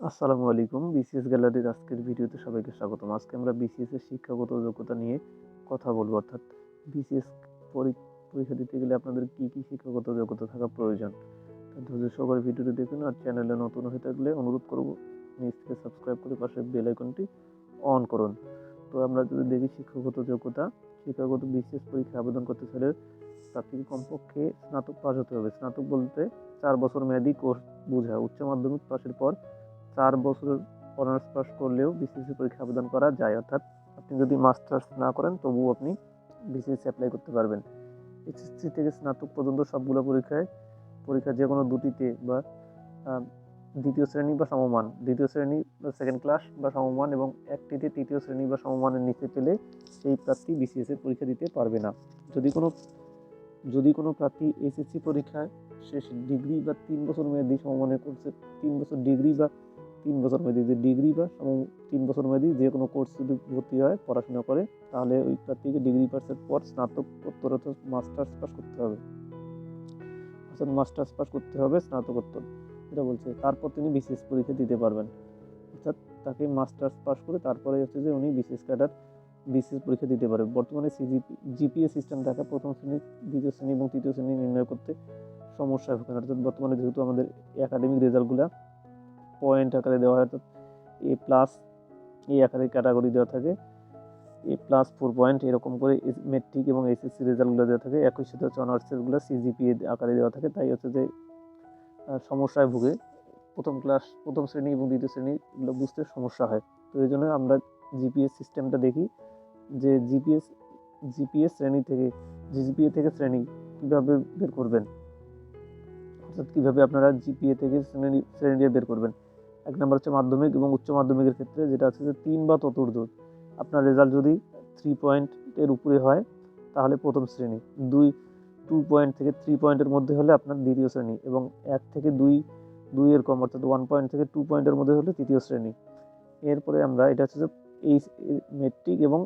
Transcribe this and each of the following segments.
আসসালামু আলাইকুম। বিসিএস গ্যালারির আজকের ভিডিওতে সবাইকে স্বাগতম। আজকে আমরা বিসিএস এর শিক্ষাগত যোগ্যতা নিয়ে কথা বলবো। অর্থাৎ বিসিএস পরীক্ষা দিতে গেলে আপনাদের কি শিক্ষাগত যোগ্যতা থাকা প্রয়োজন। ধৈর্য সহকারে ভিডিওটি দেখুন। আর চ্যানেলে নতুন হয়ে থাকলে অনুরোধ করব নিচ থেকে সাবস্ক্রাইব করে পাশের বেল আইকনটি অন করুন। তো আমরা যদি দেখি শিক্ষাগত বিসিএস পরীক্ষায় আবেদন করতে চাইলে প্রার্থীকে কমপক্ষে স্নাতক পাস হতে হবে। স্নাতক বলতে 4 বছর মেয়াদী কোর্স বোঝায়। উচ্চ মাধ্যমিক পাশের পর 4 বছরের অনার্স পাস করলেও বিসিএস পরীক্ষায় আবেদন করা যায়। অর্থাৎ আপনি যদি মাস্টার্স না করেন তবুও আপনি বিসিএস অ্যাপ্লাই করতে পারবেন। এইচএসসি থেকে স্নাতক পর্যন্ত সবগুলো পরীক্ষা যে কোনো দুটিতে বা দ্বিতীয় শ্রেণী বা সমমান, দ্বিতীয় শ্রেণী বা সেকেন্ড ক্লাস বা সমমান এবং একটিতে তৃতীয় শ্রেণী বা সমমানের নিচে পেলে সেই প্রার্থী বিসিএস এর পরীক্ষা দিতে পারবে না। যদি কোনো প্রার্থী এইচএসসি পরীক্ষায় শেষ ডিগ্রি বা 3 বছর মেয়াদী সমমানের কোর্সে 3 বছর ডিগ্রি বা 3 বছর মেয়াদী যে ডিগ্রি বা 3 বছর মেয়াদী যে কোনো কোর্স যদি ভর্তি হয়, পড়াশোনা করে, তাহলে ওই প্রার্থীকে ডিগ্রি পাসের পর স্নাতকোত্তর অর্থাৎ মাস্টার্স পাস করতে হবে। স্নাতকোত্তর যেটা বলছে, তারপর তিনি বিসিএস পরীক্ষা দিতে পারবেন। অর্থাৎ তাকে মাস্টার্স পাস করে তারপরে হচ্ছে যে উনি বিসিএস পরীক্ষা দিতে পারে। বর্তমানে জিপিএ সিস্টেম থাকা প্রথম শ্রেণী, দ্বিতীয় শ্রেণী এবং তৃতীয় শ্রেণী নির্ণয় করতে সমস্যা হবে। অর্থাৎ বর্তমানে যেহেতু আমাদের একাডেমিক রেজাল্টগুলো পয়েন্ট আকারে দেওয়া হয়, অর্থাৎ এ প্লাস এই আকারে ক্যাটাগরি দেওয়া থাকে, এ প্লাস 4 পয়েন্ট এরকম করে মেট্রিক এবং এসএসসি রেজাল্টগুলো দেওয়া থাকে। একই সাথে হচ্ছে অনার্সেরগুলো সিজিপিএ আকারে দেওয়া থাকে। তাই হচ্ছে যে সমস্যায় ভুগে প্রথম শ্রেণী এবং দ্বিতীয় শ্রেণী এগুলো বুঝতে সমস্যা হয়। তো এই জন্য আমরা জিপিএস সিস্টেমটা দেখি যে জিপিএ থেকে শ্রেণী কীভাবে বের করবেন। অর্থাৎ কীভাবে আপনারা জিপিএ থেকে শ্রেণী বের করবেন। 1 নম্বর হচ্ছে মাধ্যমিক এবং উচ্চ মাধ্যমিকের ক্ষেত্রে, যেটা হচ্ছে যে 3 বা ততোর্ধ্ব। আপনার রেজাল্ট যদি 3 পয়েন্টের উপরে হয় তাহলে প্রথম শ্রেণী, 2 পয়েন্ট থেকে 3 পয়েন্টের মধ্যে হলে আপনার দ্বিতীয় শ্রেণী এবং 1 থেকে 2 এর কম অর্থাৎ 1 পয়েন্ট থেকে 2 পয়েন্টের মধ্যে হলে তৃতীয় শ্রেণী। এরপরে আমরা এটা হচ্ছে যে এই মেট্রিক এবং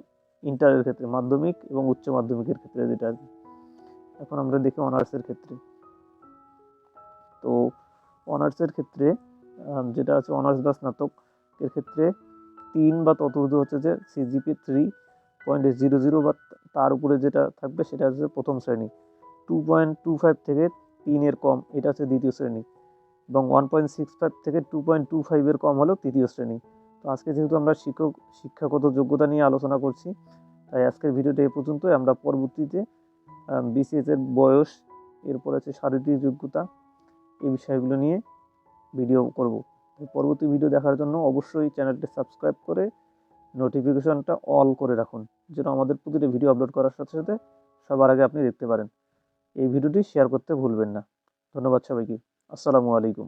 ইন্টারের ক্ষেত্রে, মাধ্যমিক এবং উচ্চ মাধ্যমিকের ক্ষেত্রে যেটা। এখন আমরা দেখি অনার্সের ক্ষেত্রে। তো অনার্সের ক্ষেত্রে যেটা আছে অনার্স বা স্নাতকের ক্ষেত্রে 3 বা ততোর্ধ্ব হচ্ছে যে সিজিপি 3.00 বা তার উপরে যেটা থাকবে সেটা হচ্ছে প্রথম শ্রেণী। 2.25 থেকে 3 এর কম এটা হচ্ছে দ্বিতীয় শ্রেণী এবং 1.65 থেকে 2.25 এর কম হলো তৃতীয় শ্রেণী। তো আজকে যেহেতু আমরা শিক্ষাগত যোগ্যতা নিয়ে আলোচনা করছি, তাই আজকের ভিডিওটা এই পর্যন্তই। আমরা পরবর্তীতে বিসিএস এর বয়স, এরপর আছে শারীরিক যোগ্যতা, এই বিষয়গুলো নিয়ে ভিডিও করব। পরবর্তী ভিডিও দেখার জন্য অবশ্যই চ্যানেলটি সাবস্ক্রাইব করে নোটিফিকেশনটা অল করে রাখুন, যেন আমাদের প্রতিটি ভিডিও আপলোড করার সাথে সাথে সবার আগে আপনি দেখতে পারেন। এই ভিডিওটি শেয়ার করতে ভুলবেন না। ধন্যবাদ সবাইকে। আসসালামু আলাইকুম।